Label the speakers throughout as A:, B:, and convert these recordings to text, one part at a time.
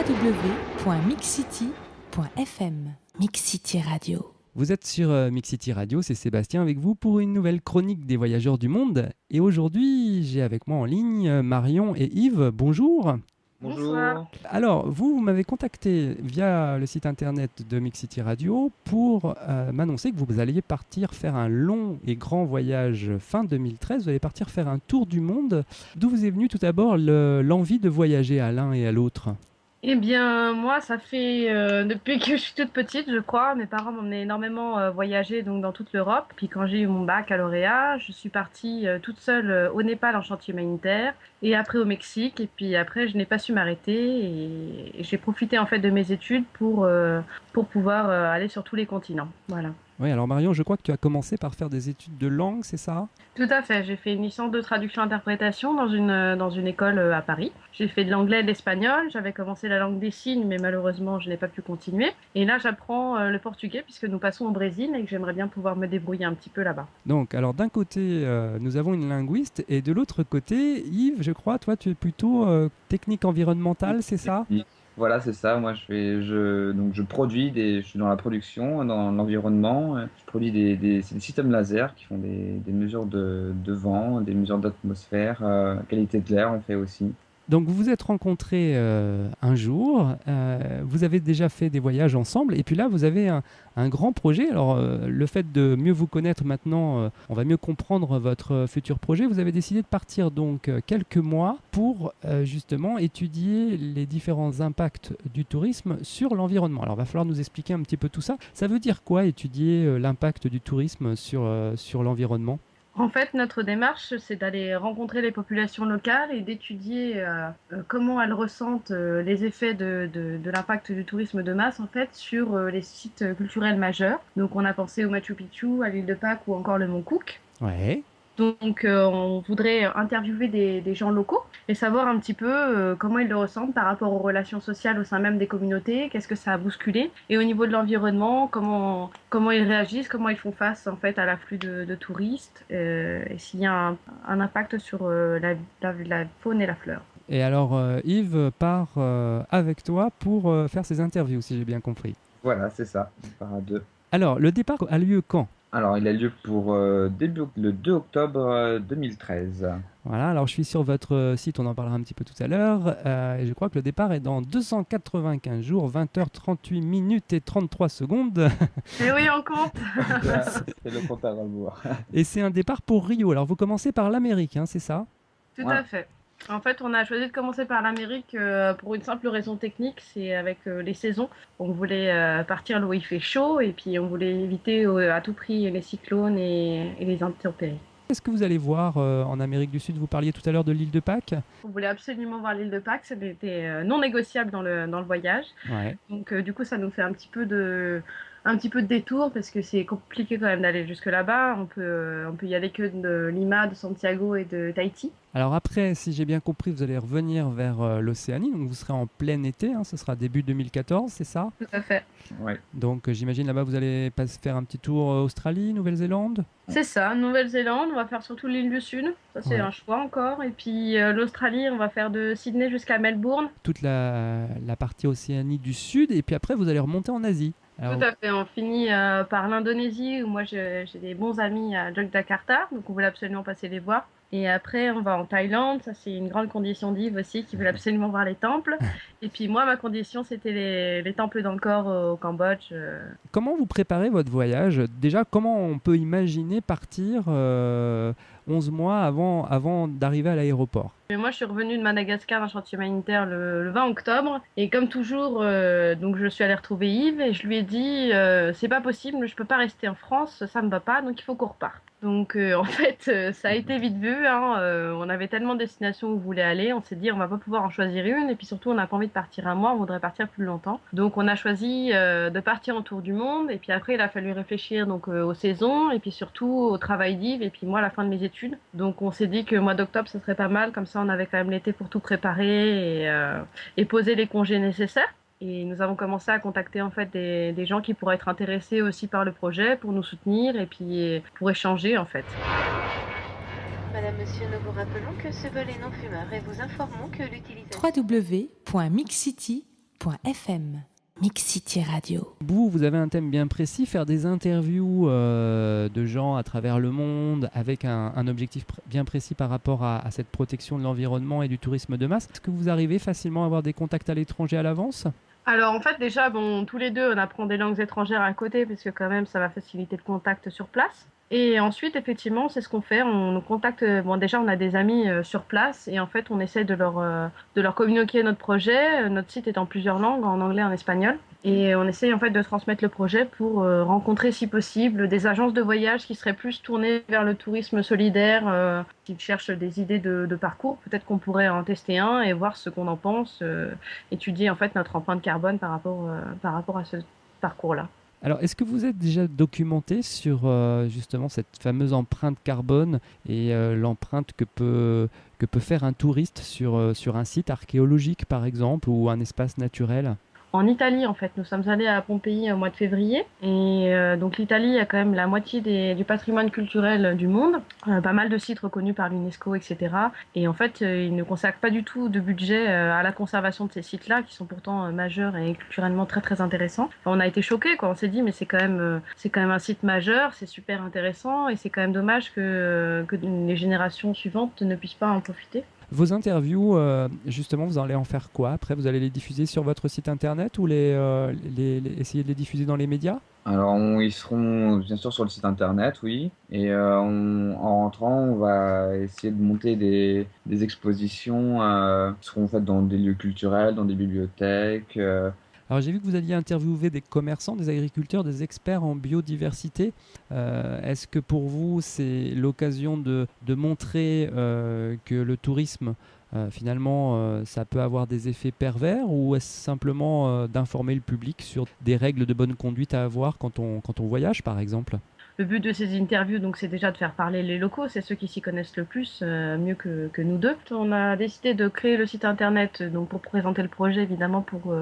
A: www.mixcity.fm. Mix City Radio.
B: Vous êtes sur Mix City Radio, c'est Sébastien avec vous pour une nouvelle chronique des voyageurs du monde. Et aujourd'hui, j'ai avec moi en ligne Marion et Yves. Bonjour.
C: Bonjour.
B: Alors, vous m'avez contacté via le site internet de Mix City Radio pour m'annoncer que vous alliez partir faire un long et grand voyage fin 2013. Vous allez partir faire un tour du monde. D'où vous est venue tout d'abord l'envie de voyager à l'un et à l'autre ?
C: Eh bien, moi, ça fait depuis que je suis toute petite, je crois. Mes parents m'emmenaient énormément voyager donc dans toute l'Europe. Puis quand j'ai eu mon baccalauréat, je suis partie toute seule au Népal en chantier humanitaire et après au Mexique. Et puis après, je n'ai pas su m'arrêter et j'ai profité en fait de mes études pour pouvoir aller sur tous les continents. Voilà.
B: Oui, alors Marion, je crois que tu as commencé par faire des études de langue, c'est ça ?
C: Tout à fait. J'ai fait une licence de traduction-interprétation dans une école à Paris. J'ai fait de l'anglais et de l'espagnol. J'avais commencé la langue des signes, mais malheureusement, je n'ai pas pu continuer. Et là, j'apprends le portugais puisque nous passons au Brésil et que j'aimerais bien pouvoir me débrouiller un petit peu là-bas.
B: Donc, alors d'un côté, nous avons une linguiste et de l'autre côté, Yves, je crois, toi, tu es plutôt technique environnementale, c'est ça ?
D: Voilà, c'est ça. Moi, je produis je suis dans la production, dans l'environnement. Je produis c'est des systèmes laser qui font des mesures de vent, des mesures d'atmosphère, qualité de l'air, on fait aussi.
B: Donc, vous vous êtes rencontrés un jour, vous avez déjà fait des voyages ensemble, et puis là, vous avez un grand projet. Alors, le fait de mieux vous connaître maintenant, on va mieux comprendre votre futur projet. Vous avez décidé de partir donc quelques mois pour justement étudier les différents impacts du tourisme sur l'environnement. Alors, il va falloir nous expliquer un petit peu tout ça. Ça veut dire quoi, étudier l'impact du tourisme sur l'environnement ?
C: En fait, notre démarche, c'est d'aller rencontrer les populations locales et d'étudier comment elles ressentent les effets de l'impact du tourisme de masse en fait sur les sites culturels majeurs. Donc, on a pensé au Machu Picchu, à l'île de Pâques ou encore le Mont Cook.
B: Ouais.
C: Donc, on voudrait interviewer des gens locaux et savoir un petit peu comment ils le ressentent par rapport aux relations sociales au sein même des communautés, qu'est-ce que ça a bousculé, et au niveau de l'environnement, comment ils réagissent, comment ils font face en fait à l'afflux de touristes, et s'il y a un impact sur la faune et la flore.
B: Et alors, Yves part avec toi pour faire ces interviews, si j'ai bien compris.
D: Voilà, c'est ça. On part à deux.
B: Alors, le départ a lieu quand ?
D: Alors, il a lieu pour le 2 octobre 2013.
B: Voilà, alors je suis sur votre site, on en parlera un petit peu tout à l'heure, et je crois que le départ est dans 295 jours, 20h38 minutes et 33 secondes.
C: Et oui, on compte.
D: C'est le compte à rebours.
B: Et c'est un départ pour Rio. Alors vous commencez par l'Amérique, hein, c'est ça ?
C: Tout à fait. En fait, on a choisi de commencer par l'Amérique pour une simple raison technique, c'est avec les saisons. On voulait partir là où il fait chaud et puis on voulait éviter à tout prix les cyclones et les intempéries.
B: Qu'est-ce que vous allez voir en Amérique du Sud ? Vous parliez tout à l'heure de l'île de Pâques.
C: On voulait absolument voir l'île de Pâques, c'était non négociable dans le voyage.
B: Ouais.
C: Donc du coup, ça nous fait un petit peu de détour parce que c'est compliqué quand même d'aller jusque là-bas. On peut y aller que de Lima, de Santiago et de Tahiti.
B: Alors après, si j'ai bien compris, vous allez revenir vers l'Océanie, donc vous serez en plein été, hein, ce sera début 2014, c'est ça ?
C: Tout à fait.
D: Ouais.
B: Donc j'imagine là-bas vous allez faire un petit tour Australie, Nouvelle-Zélande ?
C: C'est ça, Nouvelle-Zélande, on va faire surtout l'île du Sud, ça c'est un choix encore. Et puis l'Australie, on va faire de Sydney jusqu'à Melbourne.
B: Toute la partie Océanie du Sud, et puis après vous allez remonter en Asie. Alors,
C: tout à fait, on finit par l'Indonésie où moi j'ai des bons amis à Yogyakarta, donc on voulait absolument passer les voir. Et après, on va en Thaïlande, ça c'est une grande condition d'Yves aussi, qui veut absolument voir les temples. Et puis moi, ma condition, c'était les temples d'Angkor au Cambodge.
B: Comment vous préparez votre voyage ? Déjà, comment on peut imaginer partir 11 mois avant d'arriver à l'aéroport ?
C: Et moi, je suis revenue de Madagascar d'un chantier humanitaire le 20 octobre. Et comme toujours, donc je suis allée retrouver Yves et je lui ai dit c'est pas possible, je peux pas rester en France, ça me va pas, donc il faut qu'on reparte. Donc en fait, ça a été vite vu. On avait tellement de destinations où on voulait aller, on s'est dit on va pas pouvoir en choisir une. Et puis surtout, on n'a pas envie de partir un mois, on voudrait partir plus longtemps. Donc on a choisi de partir en tour du monde. Et puis après, il a fallu réfléchir donc aux saisons et puis surtout au travail d'Yves et puis moi à la fin de mes études. Donc on s'est dit que le mois d'octobre, ça serait pas mal, comme ça on avait quand même l'été pour tout préparer et poser les congés nécessaires. Et nous avons commencé à contacter en fait des gens qui pourraient être intéressés aussi par le projet pour nous soutenir et puis pour échanger en fait.
E: Madame, monsieur, nous vous rappelons que ce vol est non fumeur et vous informons que l'utilisation...
A: www.mixcity.fm mixcityradio.fm. Mix Radio.
B: Vous avez un thème bien précis, faire des interviews de gens à travers le monde avec un objectif bien précis par rapport à cette protection de l'environnement et du tourisme de masse. Est-ce que vous arrivez facilement à avoir des contacts à l'étranger à l'avance ?
C: Alors en fait déjà, tous les deux on apprend des langues étrangères à côté parce que quand même ça va faciliter le contact sur place. Et ensuite effectivement c'est ce qu'on fait, on nous contacte, déjà on a des amis sur place et en fait on essaie de leur communiquer notre projet. Notre site est en plusieurs langues, en anglais, en espagnol. Et on essaye en fait de transmettre le projet pour rencontrer si possible des agences de voyage qui seraient plus tournées vers le tourisme solidaire, qui cherchent des idées de parcours. Peut-être qu'on pourrait en tester un et voir ce qu'on en pense, étudier en fait notre empreinte carbone par rapport à ce parcours-là.
B: Alors, est-ce que vous êtes déjà documenté sur justement cette fameuse empreinte carbone et l'empreinte que peut faire un touriste sur un site archéologique par exemple ou un espace naturel ?
C: En Italie, en fait, nous sommes allés à Pompéi au mois de février. Et donc l'Italie a quand même la moitié du patrimoine culturel du monde. Pas mal de sites reconnus par l'UNESCO, etc. Et en fait, ils ne consacrent pas du tout de budget à la conservation de ces sites-là, qui sont pourtant majeurs et culturellement très très intéressants. Enfin, on a été choqués, quoi. On s'est dit, mais c'est quand même un site majeur, c'est super intéressant. Et c'est quand même dommage que les générations suivantes ne puissent pas en profiter.
B: Vos interviews, justement, vous allez en faire quoi ? Après, vous allez les diffuser sur votre site internet ou essayer de les diffuser dans les médias ?
D: Alors, ils seront bien sûr sur le site internet, oui. Et en rentrant, on va essayer de monter des expositions qui seront faites dans des lieux culturels, dans des bibliothèques.
B: Alors j'ai vu que vous alliez interviewer des commerçants, des agriculteurs, des experts en biodiversité. Est-ce que pour vous c'est l'occasion de montrer que le tourisme finalement ça peut avoir des effets pervers ou est-ce simplement d'informer le public sur des règles de bonne conduite à avoir quand on voyage par exemple ?
C: Le but de ces interviews, donc, c'est déjà de faire parler les locaux, c'est ceux qui s'y connaissent le plus, mieux que nous deux. On a décidé de créer le site internet donc pour présenter le projet, évidemment, pour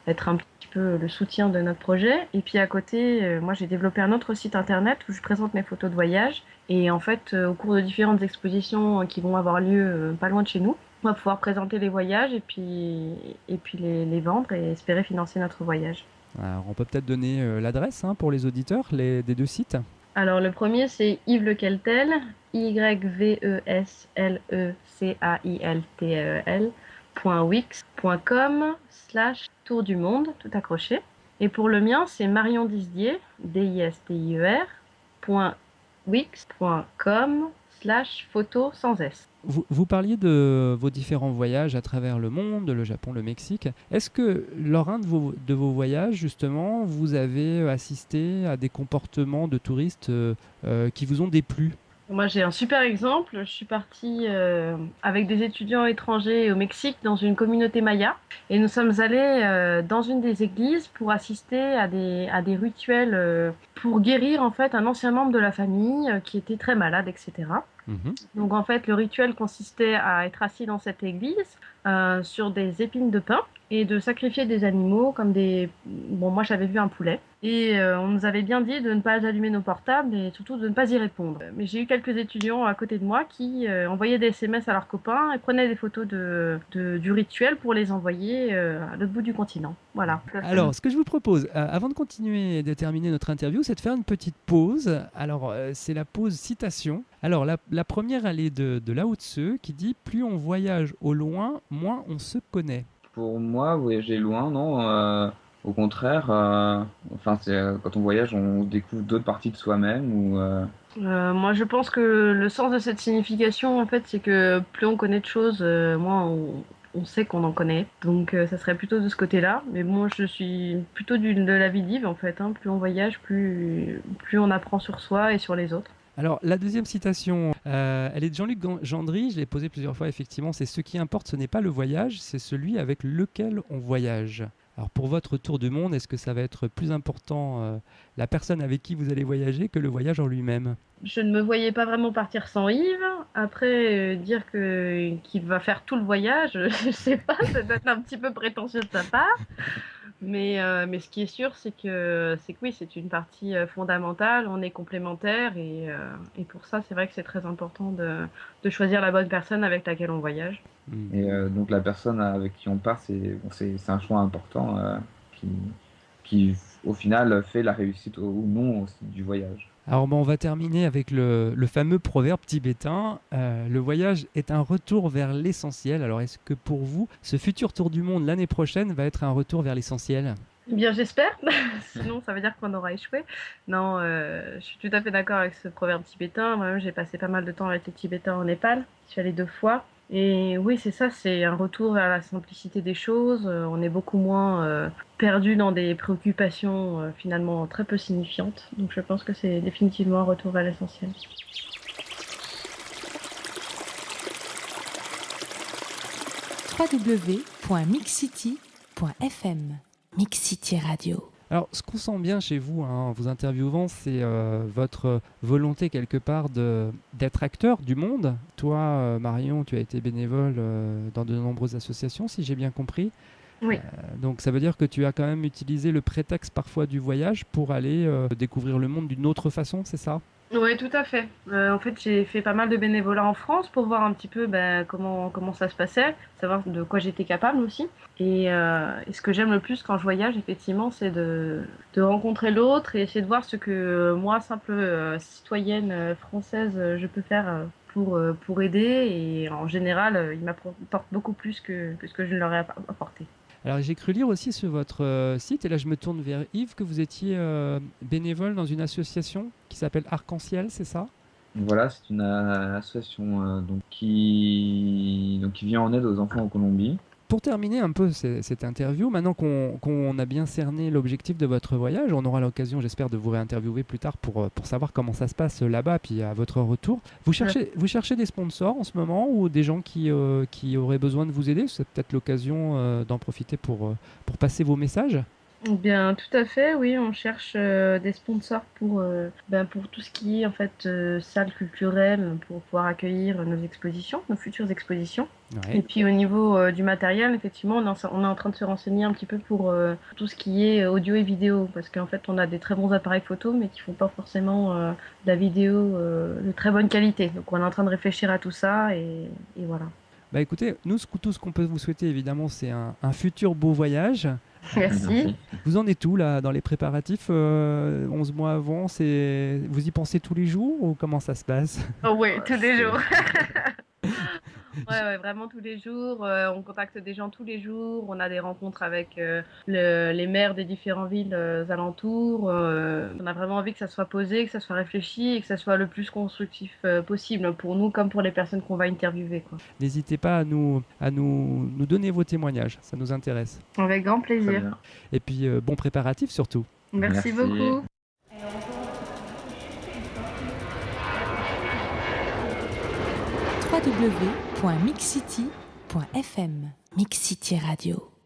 C: être un petit peu le soutien de notre projet. Et puis à côté, moi j'ai développé un autre site internet où je présente mes photos de voyage. Et en fait, au cours de différentes expositions qui vont avoir lieu pas loin de chez nous, on va pouvoir présenter les voyages et puis les vendre et espérer financer notre voyage.
B: Alors, on peut peut-être donner l'adresse pour les auditeurs des deux sites.
C: Alors le premier c'est Yves Lequeltel, yveslekeltel.wix.com/tour du monde, tout accroché. Et pour le mien c'est Marion Disdier, distier.wix.com/photo sans S.
B: Vous parliez de vos différents voyages à travers le monde, le Japon, le Mexique. Est-ce que lors d'un de vos voyages, justement, vous avez assisté à des comportements de touristes qui vous ont déplu ?
C: Moi, j'ai un super exemple. Je suis partie avec des étudiants étrangers au Mexique dans une communauté maya. Et nous sommes allés dans une des églises pour assister à des rituels pour guérir en fait un ancien membre de la famille qui était très malade, etc. Donc en fait, le rituel consistait à être assis dans cette église sur des épines de pin et de sacrifier des animaux comme moi j'avais vu un poulet. Et on nous avait bien dit de ne pas allumer nos portables et surtout de ne pas y répondre. Mais j'ai eu quelques étudiants à côté de moi qui envoyaient des SMS à leurs copains et prenaient des photos du rituel pour les envoyer à l'autre bout du continent. Voilà.
B: Alors, ce que je vous propose, avant de continuer et de terminer notre interview, c'est de faire une petite pause. Alors, c'est la pause citation. Alors, la première, elle est de Lao Tzu qui dit « Plus on voyage au loin, moins on se connaît ».
D: Pour moi, voyager loin, non. Au contraire, quand on voyage, on découvre d'autres parties de soi-même.
C: Moi, je pense que le sens de cette signification, en fait, c'est que plus on connaît de choses, moins on sait qu'on en connaît. Donc, ça serait plutôt de ce côté-là. Mais bon, je suis plutôt de l'avis d'Yves, en fait. Plus on voyage, plus on apprend sur soi et sur les autres.
B: Alors, la deuxième citation, elle est de Jean-Luc Gendry, je l'ai posée plusieurs fois, effectivement, c'est « Ce qui importe, ce n'est pas le voyage, c'est celui avec lequel on voyage ». Alors, pour votre tour du monde, est-ce que ça va être plus important la personne avec qui vous allez voyager que le voyage en lui-même ?
C: Je ne me voyais pas vraiment partir sans Yves. Après, dire qu'il va faire tout le voyage, je sais pas, ça doit être un petit peu prétentieux de sa part. Mais ce qui est sûr, c'est que oui, c'est une partie fondamentale, on est complémentaires et pour ça, c'est vrai que c'est très important de choisir la bonne personne avec laquelle on voyage.
D: Et donc la personne avec qui on part, c'est un choix important qui, qui, au final, fait la réussite ou non aussi du voyage.
B: Alors on va terminer avec le fameux proverbe tibétain. Le voyage est un retour vers l'essentiel. Alors est-ce que pour vous, ce futur tour du monde l'année prochaine va être un retour vers l'essentiel ?
C: Eh bien, j'espère. Sinon, ça veut dire qu'on aura échoué. Non, je suis tout à fait d'accord avec ce proverbe tibétain. Moi-même, j'ai passé pas mal de temps avec les Tibétains en Népal. Je suis allée 2 fois. Et oui, c'est ça, c'est un retour vers la simplicité des choses. On est beaucoup moins perdu dans des préoccupations finalement très peu signifiantes. Donc je pense que c'est définitivement un retour vers l'essentiel.
A: www.mixcity.fm Mix City Radio.
B: Alors, ce qu'on sent bien chez vous, en vous interviewant, c'est votre volonté quelque part d'être acteur du monde. Toi, Marion, tu as été bénévole dans de nombreuses associations, si j'ai bien compris.
C: Oui.
B: Donc, ça veut dire que tu as quand même utilisé le prétexte parfois du voyage pour aller découvrir le monde d'une autre façon, c'est ça ?
C: Oui, tout à fait. En fait, j'ai fait pas mal de bénévolat en France pour voir un petit peu comment ça se passait, savoir de quoi j'étais capable aussi. Et ce que j'aime le plus quand je voyage, effectivement, c'est de rencontrer l'autre et essayer de voir ce que moi, simple citoyenne française, je peux faire pour aider. Et en général, il m'apporte beaucoup plus que ce que je leur ai apporté.
B: Alors j'ai cru lire aussi sur votre site, et là je me tourne vers Yves, que vous étiez bénévole dans une association qui s'appelle Arc-en-Ciel, c'est ça ?
D: Voilà, c'est une association qui vient en aide aux enfants en Colombie.
B: Pour terminer un peu cette interview, maintenant qu'on a bien cerné l'objectif de votre voyage, on aura l'occasion, j'espère, de vous réinterviewer plus tard pour savoir comment ça se passe là-bas, puis à votre retour. Vous cherchez des sponsors en ce moment ou des gens qui auraient besoin de vous aider ? C'est peut-être l'occasion d'en profiter pour passer vos messages.
C: Bien, tout à fait, oui, on cherche des sponsors pour tout ce qui est en fait salle culturelle pour pouvoir accueillir nos expositions, nos futures expositions.
B: Ouais.
C: Et puis au niveau du matériel, effectivement, on est en train de se renseigner un petit peu pour tout ce qui est audio et vidéo, parce qu'en fait, on a des très bons appareils photo, mais qui font pas forcément de la vidéo de très bonne qualité. Donc on est en train de réfléchir à tout ça et voilà.
B: Bah écoutez, nous, tout ce qu'on peut vous souhaiter, évidemment, c'est un futur beau voyage.
C: Merci.
B: Vous en êtes où là dans les préparatifs 11 mois avant, vous y pensez tous les jours ou comment ça se passe ?
C: Oh oui, tous les jours. Ouais, vraiment tous les jours. On contacte des gens tous les jours. On a des rencontres avec les maires des différentes villes alentours. On a vraiment envie que ça soit posé, que ça soit réfléchi et que ça soit le plus constructif possible pour nous comme pour les personnes qu'on va interviewer, quoi.
B: N'hésitez pas à nous donner vos témoignages, ça nous intéresse.
C: Avec grand
D: Très
C: plaisir.
D: bien.
B: Et puis bon préparatif surtout.
C: Merci beaucoup.
A: www.mixcity.fm Mix City Radio.